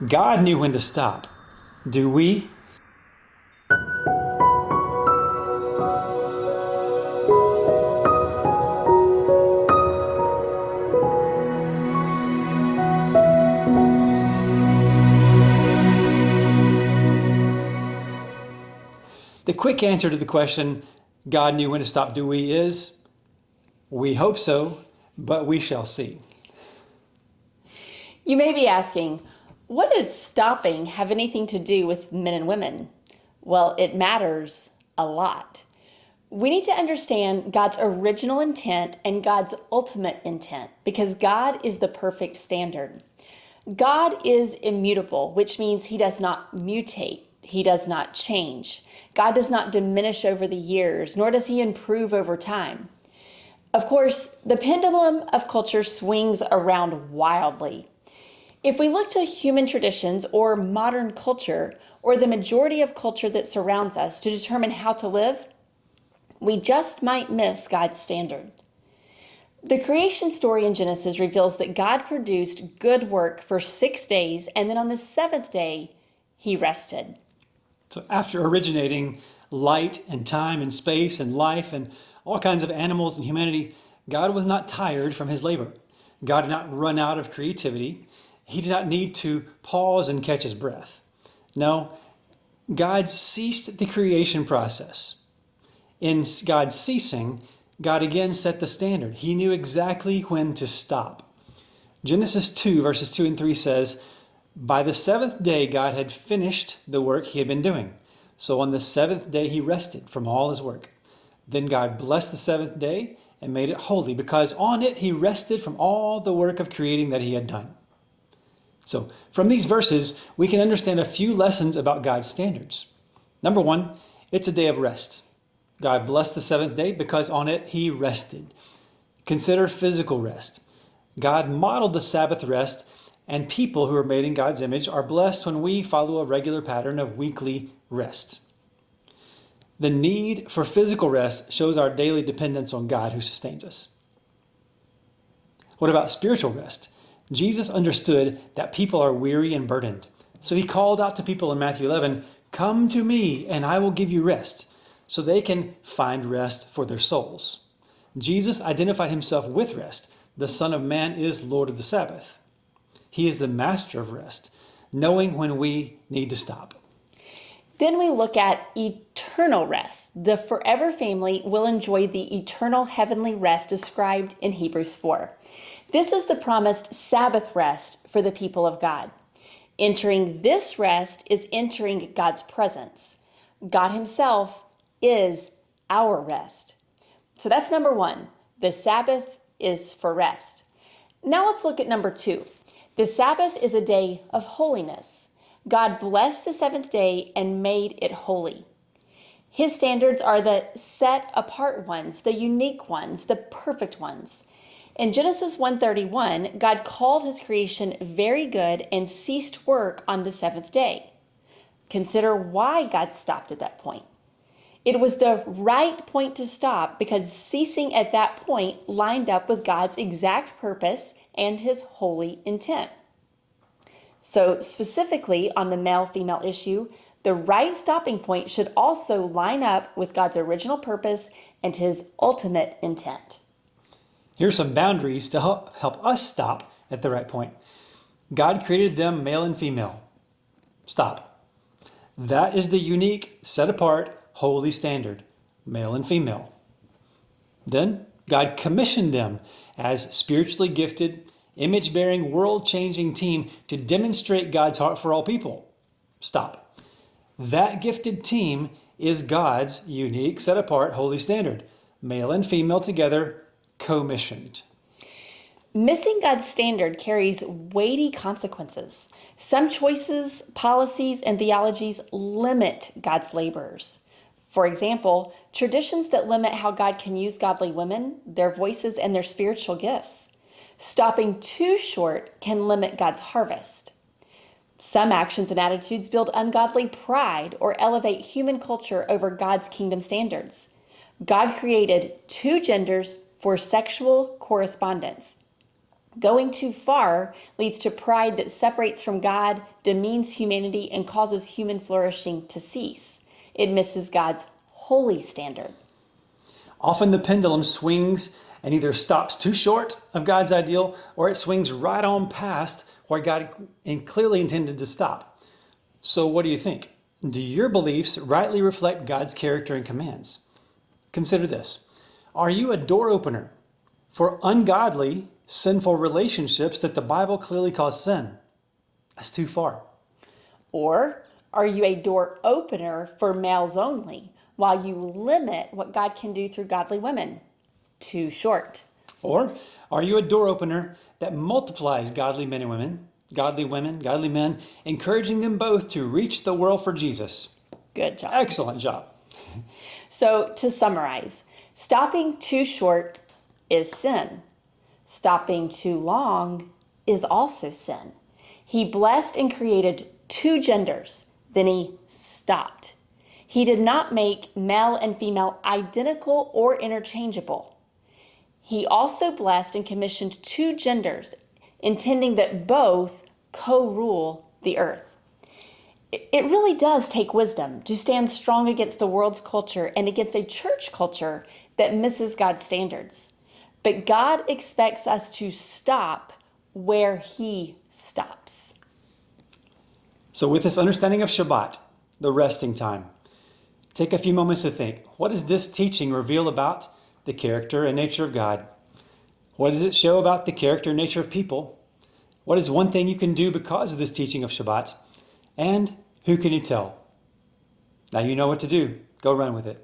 God knew when to stop. Do we? The quick answer to the question, God knew when to stop, do we, is we hope so, but we shall see. You may be asking, what does stopping have anything to do with men and women? Well, it matters a lot. We need to understand God's original intent and God's ultimate intent because God is the perfect standard. God is immutable, which means he does not mutate. He does not change. God does not diminish over the years, nor does he improve over time. Of course, the pendulum of culture swings around wildly. If we look to human traditions or modern culture, or the majority of culture that surrounds us to determine how to live, we just might miss God's standard. The creation story in Genesis reveals that God produced good work for 6 days, and then on the seventh day, he rested. So after originating light and time and space and life and all kinds of animals and humanity, God was not tired from his labor. God did not run out of creativity. He did not need to pause and catch his breath. No, God ceased the creation process. In God's ceasing, God again set the standard. He knew exactly when to stop. Genesis 2, verses 2 and 3 says, "By the seventh day, God had finished the work he had been doing. So on the seventh day, he rested from all his work. Then God blessed the seventh day and made it holy, because on it he rested from all the work of creating that he had done." So from these verses, we can understand a few lessons about God's standards. Number one, it's a day of rest. God blessed the seventh day because on it he rested. Consider physical rest. God modeled the Sabbath rest, and people who are made in God's image are blessed when we follow a regular pattern of weekly rest. The need for physical rest shows our daily dependence on God who sustains us. What about spiritual rest? Jesus understood that people are weary and burdened. So he called out to people in Matthew 11, "Come to me and I will give you rest," so they can find rest for their souls. Jesus identified himself with rest. The Son of Man is Lord of the Sabbath. He is the master of rest, knowing when we need to stop. Then we look at eternal rest. The forever family will enjoy the eternal heavenly rest described in Hebrews 4. This is the promised Sabbath rest for the people of God. Entering this rest is entering God's presence. God himself is our rest. So that's number one. The Sabbath is for rest. Now let's look at number two. The Sabbath is a day of holiness. God blessed the seventh day and made it holy. His standards are the set apart ones, the unique ones, the perfect ones. In Genesis 1:31, God called his creation very good and ceased work on the seventh day. Consider why God stopped at that point. It was the right point to stop because ceasing at that point lined up with God's exact purpose and his holy intent. So specifically on the male-female issue, the right stopping point should also line up with God's original purpose and his ultimate intent. Here are some boundaries to help us stop at the right point. God created them male and female. Stop. That is the unique, set apart, holy standard, male and female. Then God commissioned them as spiritually gifted, image-bearing, world-changing team to demonstrate God's heart for all people. Stop. That gifted team is God's unique, set apart, holy standard, male and female together, commissioned. Missing God's standard carries weighty consequences. Some choices, policies, and theologies limit God's laborers. For example, traditions that limit how God can use godly women, their voices, and their spiritual gifts. Stopping too short can limit God's harvest. Some actions and attitudes build ungodly pride or elevate human culture over God's kingdom standards. God created two genders for sexual correspondence. Going too far leads to pride that separates from God, demeans humanity, and causes human flourishing to cease. It misses God's holy standard. Often the pendulum swings and either stops too short of God's ideal or it swings right on past where God clearly intended to stop. So what do you think? Do your beliefs rightly reflect God's character and commands? Consider this. Are you a door opener for ungodly, sinful relationships that the Bible clearly calls sin? That's too far. Or are you a door opener for males only while you limit what God can do through godly women? Too short. Or are you a door opener that multiplies godly men and women, godly men, encouraging them both to reach the world for Jesus? Good job. Excellent job. So to summarize, stopping too short is sin. Stopping too long is also sin. He blessed and created two genders, then he stopped. He did not make male and female identical or interchangeable. He also blessed and commissioned two genders, intending that both co-rule the earth. It really does take wisdom to stand strong against the world's culture and against a church culture that misses God's standards. But God expects us to stop where he stops. So with this understanding of Shabbat, the resting time, take a few moments to think, what does this teaching reveal about the character and nature of God? What does it show about the character and nature of people? What is one thing you can do because of this teaching of Shabbat? And who can you tell? Now you know what to do. Go run with it.